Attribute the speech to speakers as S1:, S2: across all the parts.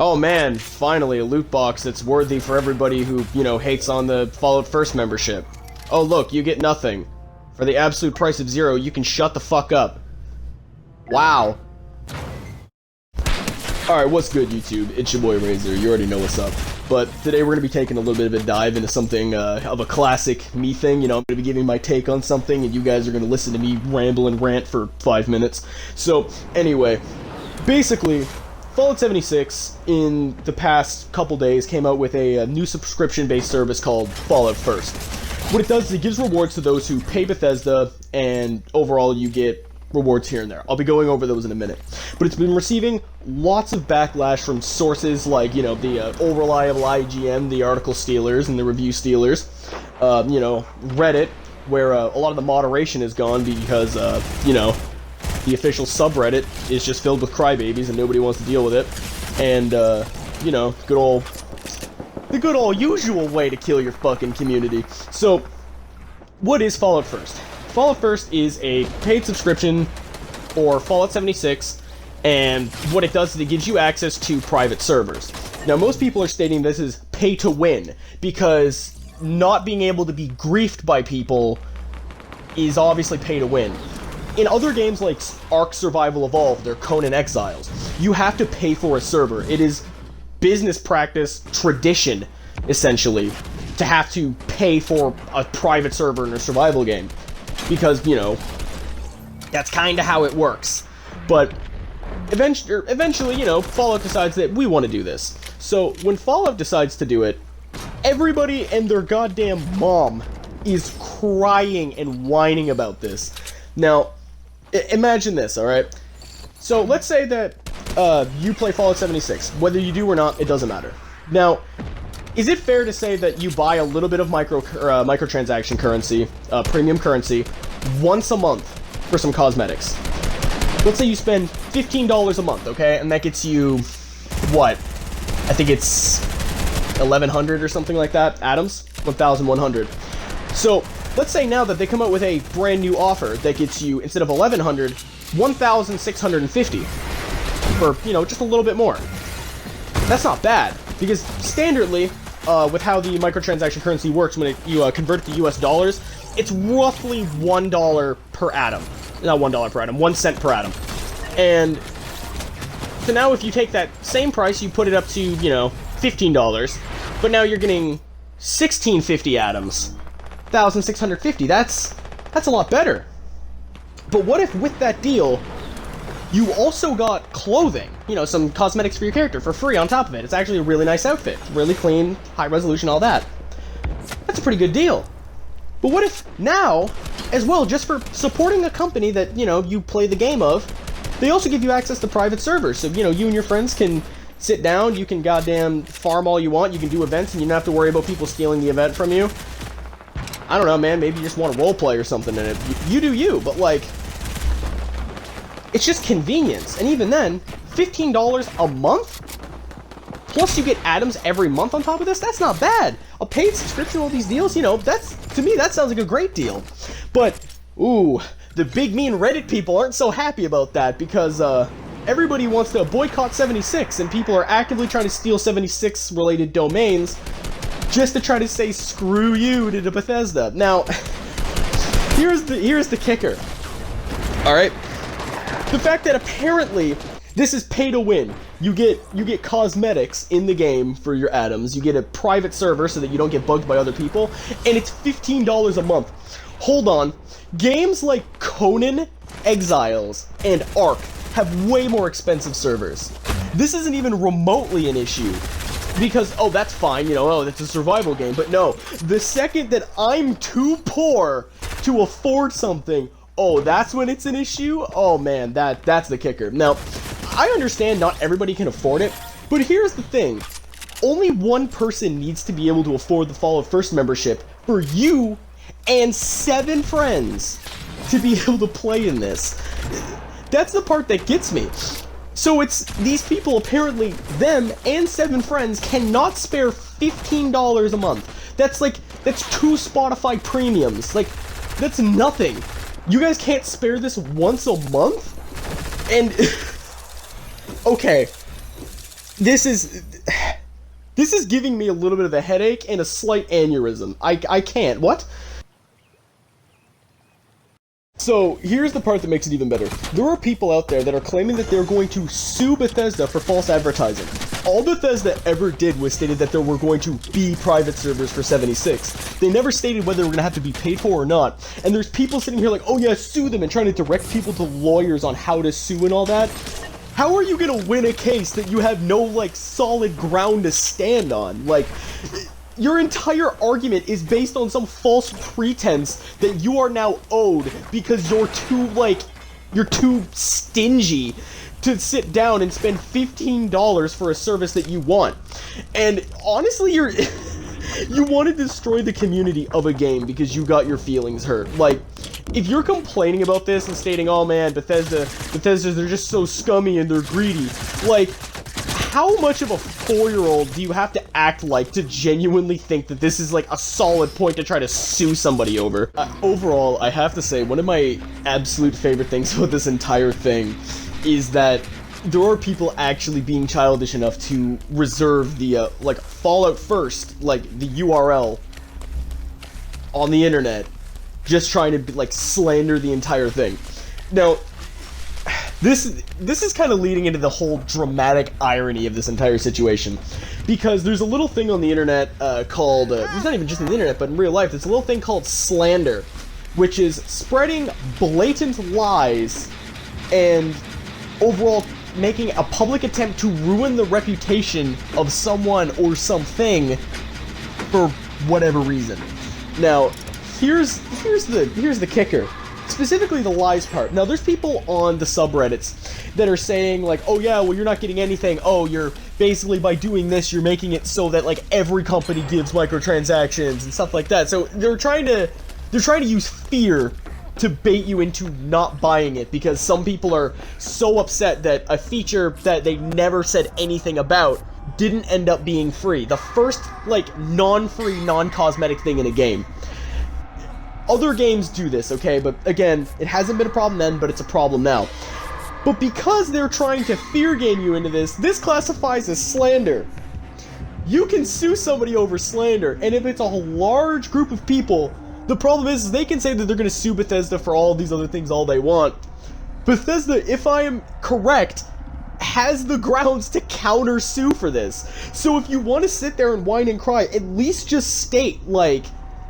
S1: Oh man, finally a loot box that's worthy for everybody who, hates on the Fallout First membership. Oh look, you get nothing. For the absolute price of 0, you can shut the fuck up. Wow. Alright, what's good, YouTube? It's your boy Razor, you already know what's up. But today we're going to be taking a little bit of a dive into something of a classic me thing. I'm going to be giving my take on something, and you guys are going to listen to me ramble and rant for 5 minutes. So, anyway, basically, Fallout 76, in the past couple days, came out with a new subscription-based service called Fallout First. What it does is it gives rewards to those who pay Bethesda, and overall you get rewards here and there. I'll be going over those in a minute. But it's been receiving lots of backlash from sources like, the unreliable IGN, the article stealers, and the review stealers. Reddit, where a lot of the moderation is gone because, the official subreddit is just filled with crybabies and nobody wants to deal with it. And, the good old usual way to kill your fucking community. So, what is Fallout First? Fallout First is a paid subscription for Fallout 76, and what it does is it gives you access to private servers. Now, most people are stating this is pay to win, because not being able to be griefed by people is obviously pay to win. In other games like Ark Survival Evolved or Conan Exiles, you have to pay for a server. It is business practice, tradition, essentially, to have to pay for a private server in a survival game. Because, that's kind of how it works. But eventually, Fallout decides that we want to do this. So, when Fallout decides to do it, everybody and their goddamn mom is crying and whining about this. Now, imagine this, alright? So, let's say that you play Fallout 76. Whether you do or not, it doesn't matter. Now, is it fair to say that you buy a little bit of microtransaction currency, premium currency, once a month for some cosmetics? Let's say you spend $15 a month, okay? And that gets you, what? I think it's 1,100 or something like that, atoms? 1,100. So, let's say now that they come out with a brand new offer that gets you, instead of 1,100, 1,650. For, just a little bit more. That's not bad, because standardly, with how the microtransaction currency works when you convert it to US dollars, it's roughly $1 per atom. Not $1 per atom, 1 cent per atom. And so now if you take that same price, you put it up to, $15, but now you're getting 1,650 atoms. 1,650, that's a lot better. But what if with that deal, you also got clothing, some cosmetics for your character for free on top of it? It's actually a really nice outfit, really clean, high resolution, all that. That's a pretty good deal. But what if now, as well, just for supporting a company that, you play the game of, they also give you access to private servers, so, you and your friends can sit down, you can goddamn farm all you want, you can do events, and you don't have to worry about people stealing the event from you. I don't know, man, maybe you just want to roleplay or something in it. You do you, but, it's just convenience. And even then, $15 a month? Plus you get atoms every month on top of this? That's not bad. A paid subscription, all these deals, to me, that sounds like a great deal. But, ooh, the big mean Reddit people aren't so happy about that because, everybody wants to boycott 76, and people are actively trying to steal 76-related domains just to try to say screw you to Bethesda. Now, here's the kicker. Alright? The fact that apparently this is pay to win. You get cosmetics in the game for your atoms. You get a private server so that you don't get bugged by other people, and it's $15 a month. Hold on. Games like Conan Exiles and Ark have way more expensive servers. This isn't even remotely an issue. Because, oh, that's fine, that's a survival game. But no, the second that I'm too poor to afford something, oh, that's when it's an issue? Oh man, that's the kicker. Now, I understand not everybody can afford it, but here's the thing. Only one person needs to be able to afford the Fallout First membership for you and 7 friends to be able to play in this. That's the part that gets me. So it's, these people, apparently, them and 7 friends cannot spare $15 a month. That's 2 Spotify premiums. That's nothing. You guys can't spare this once a month? And, okay, This is... This is giving me a little bit of a headache and a slight aneurysm. I can't. What? So, here's the part that makes it even better. There are people out there that are claiming that they're going to sue Bethesda for false advertising. All Bethesda ever did was stated that there were going to be private servers for 76. They never stated whether they were going to have to be paid for or not. And there's people sitting here like, oh yeah, sue them, and trying to direct people to lawyers on how to sue and all that. How are you going to win a case that you have no, like, solid ground to stand on? Like... Your entire argument is based on some false pretense that you are now owed because you're too stingy to sit down and spend $15 for a service that you want. And honestly, you want to destroy the community of a game because you got your feelings hurt. Like, if you're complaining about this and stating, oh man, Bethesda, they're just so scummy and they're greedy, like, how much of a 4-year-old do you have to act like to genuinely think that this is like a solid point to try to sue somebody over? Overall, I have to say, one of my absolute favorite things about this entire thing is that there are people actually being childish enough to reserve the, like, Fallout First, like, the URL on the internet, just trying to, like, slander the entire thing. Now, this is kind of leading into the whole dramatic irony of this entire situation, because there's a little thing on the internet called, it's not even just on the internet, but in real life, there's a little thing called slander, which is spreading blatant lies and overall making a public attempt to ruin the reputation of someone or something for whatever reason. Now, here's the kicker. Specifically the lies part. Now, there's people on the subreddits that are saying, like, oh yeah, well, you're not getting anything. Oh, you're basically, by doing this, you're making it so that, like, every company gives microtransactions and stuff like that. So they're trying to use fear to bait you into not buying it, because some people are so upset that a feature that they never said anything about didn't end up being free. The first, like, non-free, non-cosmetic thing in a game. Other games do this, okay, but again, it hasn't been a problem then, but it's a problem now. But because they're trying to fear game you into this classifies as slander. You can sue somebody over slander, and if it's a large group of people, the problem is they can say that they're going to sue Bethesda for all these other things all they want. Bethesda, if I am correct, has the grounds to counter-sue for this. So if you want to sit there and whine and cry, at least just state, like,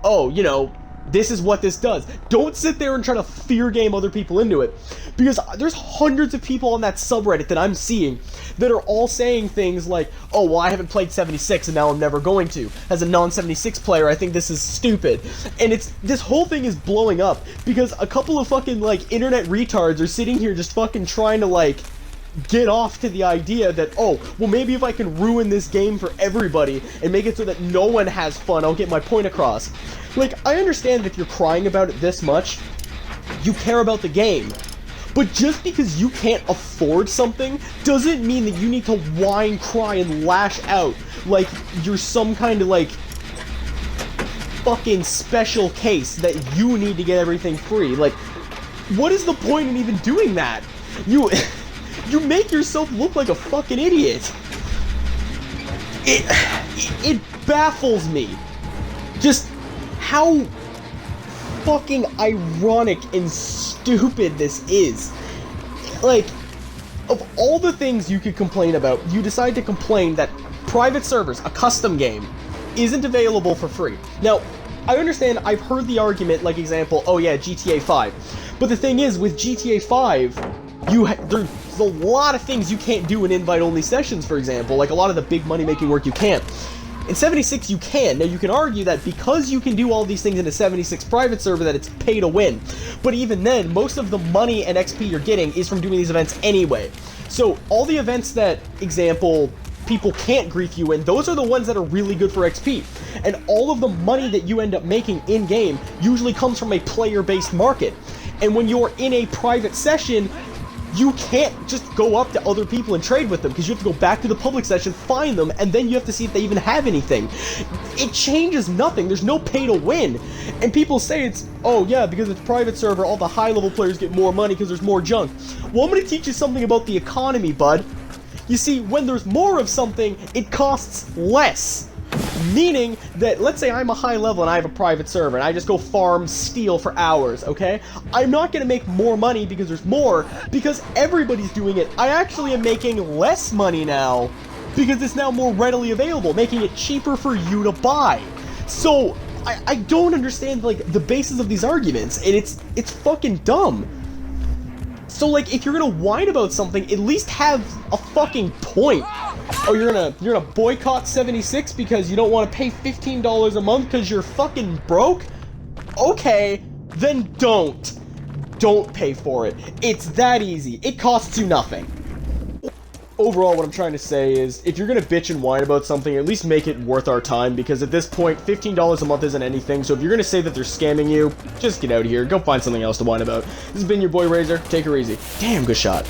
S1: oh, you know, this is what this does. Don't sit there and try to fear game other people into it. Because there's hundreds of people on that subreddit that I'm seeing that are all saying things like, oh, well, I haven't played 76 and now I'm never going to. As a non-76 player, I think this is stupid. And this whole thing is blowing up because a couple of fucking, like, internet retards are sitting here just fucking trying to, like, get off to the idea that, oh, well, maybe if I can ruin this game for everybody and make it so that no one has fun, I'll get my point across. Like, I understand that if you're crying about it this much, you care about the game. But just because you can't afford something doesn't mean that you need to whine, cry, and lash out like you're some kind of, like, fucking special case that you need to get everything free. Like, what is the point in even doing that? You make yourself look like a fucking idiot. It baffles me. Just how fucking ironic and stupid this is. Like, of all the things you could complain about, you decide to complain that private servers, a custom game, isn't available for free. Now, I understand, I've heard the argument, like example, oh yeah, GTA 5. But the thing is, with GTA 5, there's a lot of things you can't do in invite-only sessions, for example, like a lot of the big money-making work you can't. In 76, you can. Now, you can argue that because you can do all these things in a 76 private server that it's pay to win. But even then, most of the money and XP you're getting is from doing these events anyway. So, all the events that, example, people can't grief you in, those are the ones that are really good for XP. And all of the money that you end up making in-game usually comes from a player-based market. And when you're in a private session, you can't just go up to other people and trade with them, because you have to go back to the public session, find them, and then you have to see if they even have anything. It changes nothing. There's no pay to win. And people say it's, oh yeah, because it's a private server, all the high-level players get more money because there's more junk. Well, I'm going to teach you something about the economy, bud. You see, when there's more of something, it costs less. Meaning that, let's say I'm a high level and I have a private server and I just go farm steel for hours, okay? I'm not gonna make more money because there's more, because everybody's doing it. I actually am making less money now because it's now more readily available, making it cheaper for you to buy. So, I don't understand, like, the basis of these arguments, and it's fucking dumb. So, like, if you're gonna whine about something, at least have a fucking point. Oh, you're gonna boycott 76 because you don't want to pay $15 a month because you're fucking broke? Okay, then don't. Don't pay for it. It's that easy. It costs you nothing. Overall, what I'm trying to say is, if you're gonna bitch and whine about something, at least make it worth our time, because at this point, $15 a month isn't anything, so if you're gonna say that they're scamming you, just get out of here, go find something else to whine about. This has been your boy Razor, take her easy. Damn, good shot.